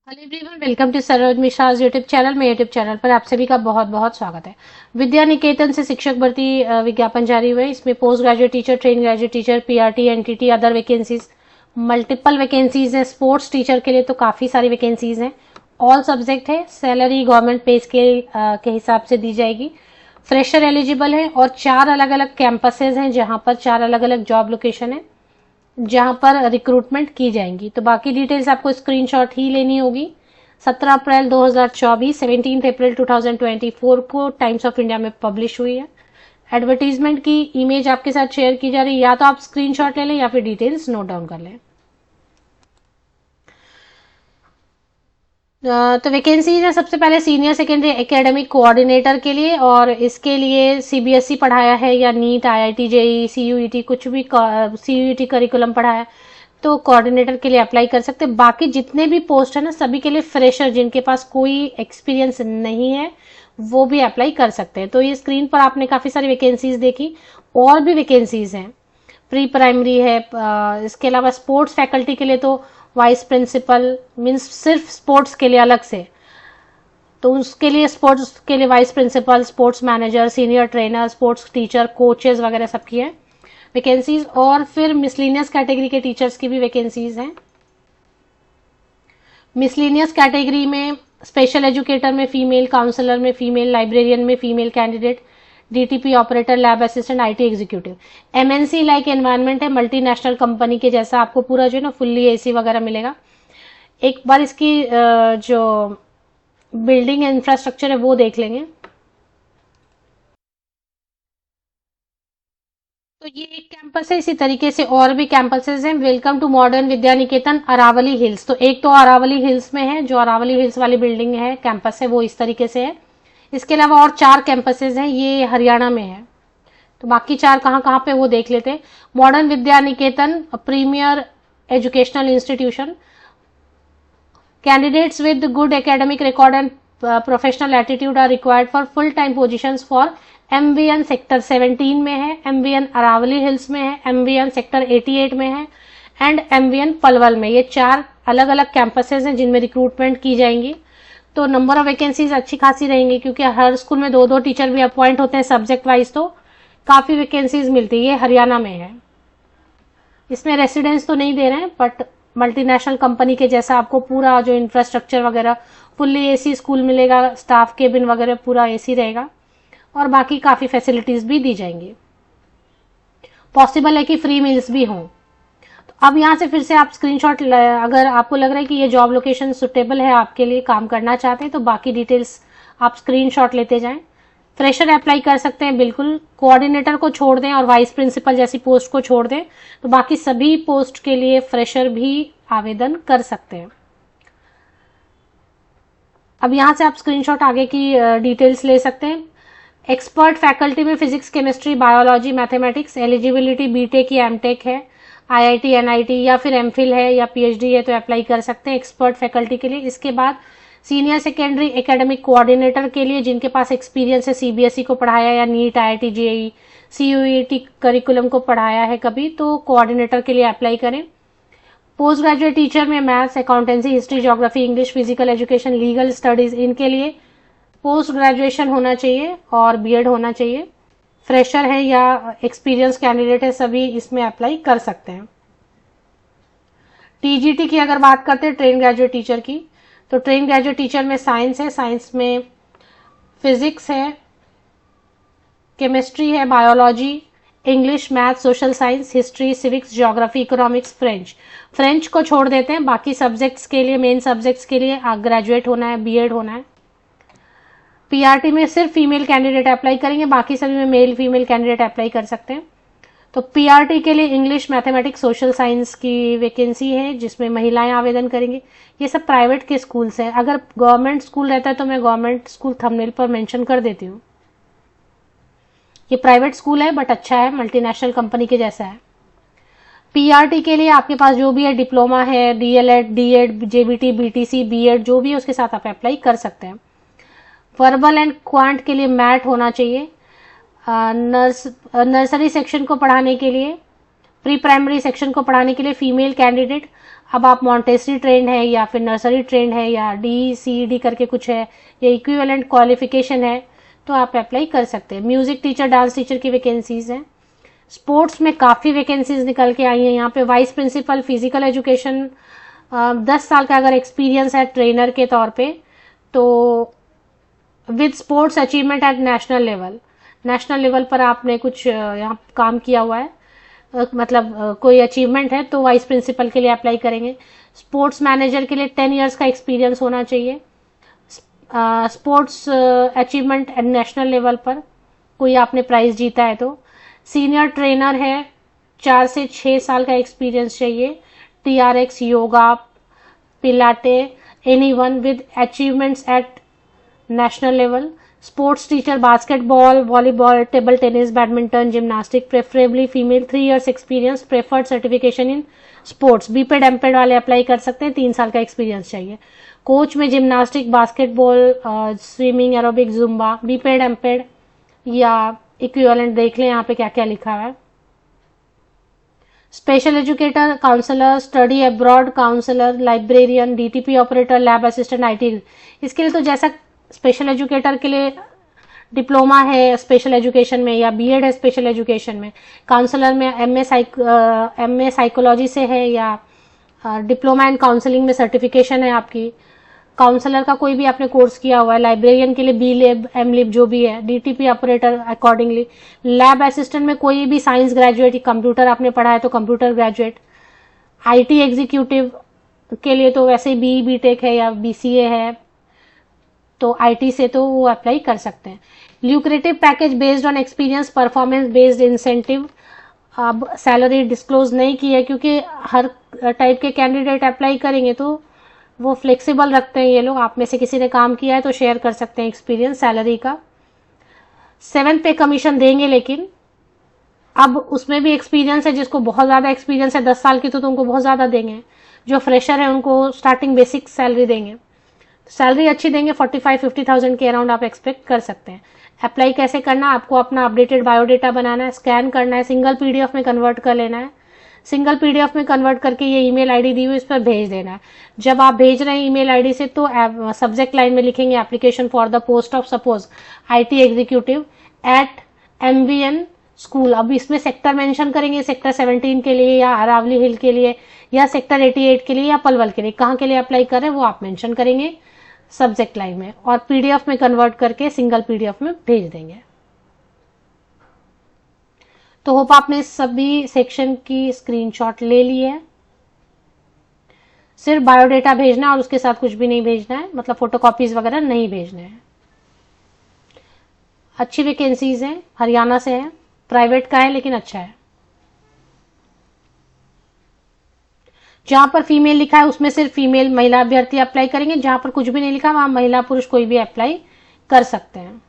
Hello everyone, welcome to Saroj Mishra YouTube channel. में YouTube channel पर आप सभी का बहुत बहुत स्वागत है। विद्या निकेतन से शिक्षक भर्ती विज्ञापन जारी हुए। इसमें post graduate teacher, train graduate teacher, PRT, NTT, other vacancies, multiple vacancies हैं। स्पोर्ट्स टीचर के लिए तो काफी सारी वैकेंसीज हैं। ऑल सब्जेक्ट है। सैलरी गवर्नमेंट पे स्केल के हिसाब से दी जाएगी। फ्रेशर एलिजिबल है और 4 अलग अलग कैंपसेज हैं जहां पर 4 अलग अलग जॉब लोकेशन है जहां पर रिक्रूटमेंट की जाएंगी। तो बाकी डिटेल्स आपको स्क्रीनशॉट ही लेनी होगी। 17 अप्रैल 2024, 17 अप्रैल 2024 को टाइम्स ऑफ इंडिया में पब्लिश हुई है। एडवर्टीजमेंट की इमेज आपके साथ शेयर की जा रही है। या तो आप स्क्रीनशॉट ले लें या फिर डिटेल्स नोट डाउन कर लें। तो वैकेंसीज है सबसे पहले सीनियर सेकेंडरी एकेडमिक कोऑर्डिनेटर के लिए, और इसके लिए सीबीएसई पढ़ाया है या नीट, आईआईटी, जेई, सीयूईटी, कुछ भी सीयूईटी करिकुलम पढ़ाया तो कोऑर्डिनेटर के लिए अप्लाई कर सकते हैं। बाकी जितने भी पोस्ट है ना, सभी के लिए फ्रेशर जिनके पास कोई एक्सपीरियंस नहीं है वो भी अप्लाई कर सकते हैं। तो ये स्क्रीन पर आपने काफी सारी वैकेंसीज देखी। और भी वैकेंसीज हैं। प्री प्राइमरी है। इसके अलावा स्पोर्ट्स फैकल्टी के लिए तो वाइस प्रिंसिपल मीन्स सिर्फ स्पोर्ट्स के लिए अलग से, तो उसके लिए स्पोर्ट्स के लिए vice principal, sports manager, senior trainer, sports teacher, coaches वगैरह सबकी है वैकेंसीज। और फिर मिसलिनियस कैटेगरी के टीचर्स की भी वैकेंसीज हैं। मिसलिनियस कैटेगरी में स्पेशल एजुकेटर में फीमेल, काउंसलर में फीमेल, लाइब्रेरियन में female candidate, DTP operator, lab assistant, IT executive. MNC like environment है, मल्टीनेशनल कंपनी के जैसा आपको पूरा जो है ना फुल्ली एसी वगैरह मिलेगा। एक बार इसकी जो बिल्डिंग इंफ्रास्ट्रक्चर है वो देख लेंगे। तो ये एक कैंपस है। इसी तरीके से और भी कैंपसेस हैं। Welcome to modern Vidya Niketan Aravalli hills. तो एक तो अरावली हिल्स में है, जो अरावली हिल्स वाली बिल्डिंग है, कैंपस है, वो इस तरीके से है। इसके अलावा और 4 कैंपसेस हैं, ये हरियाणा में है। तो बाकी 4 कहाँ कहाँ पे वो देख लेते हैं। Modern Vidya Niketan premier educational institution. Candidates with good academic record and professional attitude are required for full time positions for MVN sector 17 में है, एमवीएन अरावली हिल्स में है, एमवीएन सेक्टर 88 में है एंड एमवीएन पलवल में। ये 4 अलग अलग कैंपसेस हैं जिनमें रिक्रूटमेंट की जाएंगी। तो नंबर ऑफ वैकेंसीज अच्छी खासी रहेंगी क्योंकि हर स्कूल में 2-2 टीचर भी अपॉइंट होते हैं सब्जेक्ट वाइज, तो काफी वैकेंसीज मिलती है। ये हरियाणा में है। इसमें रेसिडेंस तो नहीं दे रहे हैं बट मल्टीनेशनल कंपनी के जैसा आपको पूरा जो इंफ्रास्ट्रक्चर वगैरह फुल्ली एसी स्कूल मिलेगा, स्टाफ केबिन वगैरह पूरा एसी रहेगा और बाकी काफी फैसिलिटीज भी दी जाएंगी। पॉसिबल है कि फ्री मील्स भी हों। तो अब यहां से फिर से आप स्क्रीनशॉट, अगर आपको लग रहा है कि ये जॉब लोकेशन सुटेबल है आपके लिए, काम करना चाहते हैं, तो बाकी डिटेल्स आप स्क्रीनशॉट लेते जाएं। फ्रेशर अप्लाई कर सकते हैं बिल्कुल। कोऑर्डिनेटर को छोड़ दें और वाइस प्रिंसिपल जैसी पोस्ट को छोड़ दें, तो बाकी सभी पोस्ट के लिए फ्रेशर भी आवेदन कर सकते हैं। अब यहां से आप स्क्रीनशॉट आगे की डिटेल्स ले सकते हैं। एक्सपर्ट फैकल्टी में physics, chemistry, biology, mathematics. Eligibility BTech या एमटेक है, आईआईटी, एनआईटी या फिर एमफिल है या पीएचडी है तो अप्लाई कर सकते हैं एक्सपर्ट फैकल्टी के लिए। इसके बाद सीनियर सेकेंडरी एकेडमिक कोऑर्डिनेटर के लिए जिनके पास एक्सपीरियंस है, सीबीएसई को पढ़ाया या NEET, IIT, JEE, CUET curriculum को पढ़ाया है कभी, तो कोऑर्डिनेटर के लिए अप्लाई करें। पोस्ट ग्रेजुएट टीचर में maths, accountancy, history, geography, English, physical education, legal studies, इनके लिए पोस्ट ग्रेजुएशन होना चाहिए और बीएड होना चाहिए। फ्रेशर है या एक्सपीरियंस कैंडिडेट है, सभी इसमें अप्लाई कर सकते हैं। टीजीटी की अगर बात करते हैं, ट्रेन ग्रेजुएट टीचर की, तो ट्रेन ग्रेजुएट टीचर में साइंस है, साइंस में फिजिक्स है, केमिस्ट्री है, biology, English, math, social science, history, civics, geography, economics, French. French को छोड़ देते हैं। बाकी सब्जेक्ट्स के लिए, मेन सब्जेक्ट्स के लिए ग्रेजुएट होना है, बीएड होना है। पीआरटी में सिर्फ फीमेल कैंडिडेट अप्लाई करेंगे, बाकी सभी में मेल फीमेल कैंडिडेट अप्लाई कर सकते हैं। तो पीआरटी के लिए इंग्लिश, मैथमेटिक्स, सोशल साइंस की वैकेंसी है जिसमें महिलाएं आवेदन करेंगी। ये सब प्राइवेट के स्कूल्स हैं। अगर गवर्नमेंट स्कूल रहता है तो मैं गवर्नमेंट स्कूल थंबनेल पर मेंशन कर देती हूँ। ये प्राइवेट स्कूल है बट अच्छा है, मल्टीनेशनल कंपनी के जैसा है। पीआरटी के लिए आपके पास जो भी है, डिप्लोमा है, DElEd, DEd, JBT, BTC, BEd, जो भी है उसके साथ आप अप्लाई कर सकते हैं। वर्बल एंड क्वांट के लिए मैट होना चाहिए। नर्सरी सेक्शन को पढ़ाने के लिए, प्री प्राइमरी सेक्शन को पढ़ाने के लिए फीमेल कैंडिडेट, अब आप मॉन्टेसरी ट्रेंड है या फिर नर्सरी ट्रेंड है या DCD करके कुछ है या इक्विवेलेंट क्वालिफिकेशन है तो आप अप्लाई कर सकते हैं। म्यूजिक टीचर, डांस टीचर की वैकेंसीज हैं। स्पोर्ट्स में काफ़ी वैकेंसीज निकल के आई हैं। यहाँ पे वाइस प्रिंसिपल फिजिकल एजुकेशन, 10 साल का अगर एक्सपीरियंस है ट्रेनर के तौर पे, तो with sports achievement at national level पर आपने कुछ यहाँ काम किया हुआ है, मतलब कोई अचीवमेंट है तो वाइस प्रिंसिपल के लिए अप्लाई करेंगे। स्पोर्ट्स मैनेजर के लिए 10 इयर्स का एक्सपीरियंस होना चाहिए। Sports achievement at national level पर कोई आपने प्राइज जीता है तो। सीनियर ट्रेनर है, 4 से 6 साल का एक्सपीरियंस चाहिए। TRX, yoga, pilates, anyone with achievements at national level. Sports teacher, basketball, volleyball, table tennis, badminton, gymnastic, preferably female, 3 years experience, preferred certification in sports. BPEd MPEd वाले अप्लाई कर सकते हैं, 3 साल का एक्सपीरियंस चाहिए। कोच में gymnastic, basketball, swimming, aerobic, zumba, BPEd MPEd या equivalent देख लें यहाँ पे क्या क्या लिखा हुआ है। Special educator, counsellor, study abroad counsellor, librarian, DTP operator, lab assistant, IT। इसके लिए तो जैसा स्पेशल एजुकेटर के लिए डिप्लोमा है स्पेशल एजुकेशन में या BEd है स्पेशल एजुकेशन में, काउंसलर में MA साइकोलॉजी से है या डिप्लोमा इन काउंसलिंग में सर्टिफिकेशन है आपकी। काउंसलर का कोई भी आपने कोर्स किया हुआ है। लाइब्रेरियन के लिए BLib, MLib जो भी है। DTP operator accordingly. Lab assistant में कोई भी साइंस ग्रेजुएट, कंप्यूटर आपने पढ़ा है तो कंप्यूटर ग्रेजुएट। IT एग्जीक्यूटिव के लिए तो वैसे BE BTech है या BCA है तो IT से तो वो अप्लाई कर सकते हैं। Lucrative package based on experience, performance based incentive. अब सैलरी डिस्क्लोज नहीं की है क्योंकि हर टाइप के कैंडिडेट अप्लाई करेंगे तो वो फ्लेक्सिबल रखते हैं ये लोग। आप में से किसी ने काम किया है तो शेयर कर सकते हैं एक्सपीरियंस सैलरी का। 7th पे कमीशन देंगे, लेकिन अब उसमें भी एक्सपीरियंस है, जिसको बहुत ज़्यादा एक्सपीरियंस है 10 साल की तो उनको बहुत ज़्यादा देंगे। जो फ्रेशर है उनको स्टार्टिंग बेसिक सैलरी देंगे। सैलरी अच्छी देंगे, 45-50,000 के अराउंड आप एक्सपेक्ट कर सकते हैं। अप्लाई कैसे करना, आपको अपना अपडेटेड बायोडेटा बनाना है, स्कैन करना है, सिंगल PDF में कन्वर्ट कर लेना है। सिंगल PDF में कन्वर्ट करके ये ईमेल आईडी दी हुई इस पर भेज देना है। जब आप भेज रहे हैं ईमेल आईडी से तो सब्जेक्ट लाइन में लिखेंगे application for the post of suppose IT executive at MVN school. अब इसमें सेक्टर मेंशन करेंगे, सेक्टर 17 के लिए या अरावली हिल के लिए या सेक्टर 88 के लिए या पलवल के लिए, कहाँ के लिए अप्लाई कर रहे हैं वो आप मेंशन करेंगे सब्जेक्ट लाइन में और PDF में कन्वर्ट करके सिंगल PDF में भेज देंगे। तो होप आपने सभी सेक्शन की स्क्रीनशॉट ले ली है। सिर्फ बायोडेटा भेजना और उसके साथ कुछ भी नहीं भेजना है, मतलब फोटोकॉपीज वगैरह नहीं भेजने हैं। अच्छी वैकेंसीज हैं, हरियाणा से है, प्राइवेट का है लेकिन अच्छा है। जहां पर फीमेल लिखा है उसमें सिर्फ फीमेल महिला अभ्यर्थी अप्लाई करेंगे, जहां पर कुछ भी नहीं लिखा वहां महिला पुरुष कोई भी अप्लाई कर सकते हैं।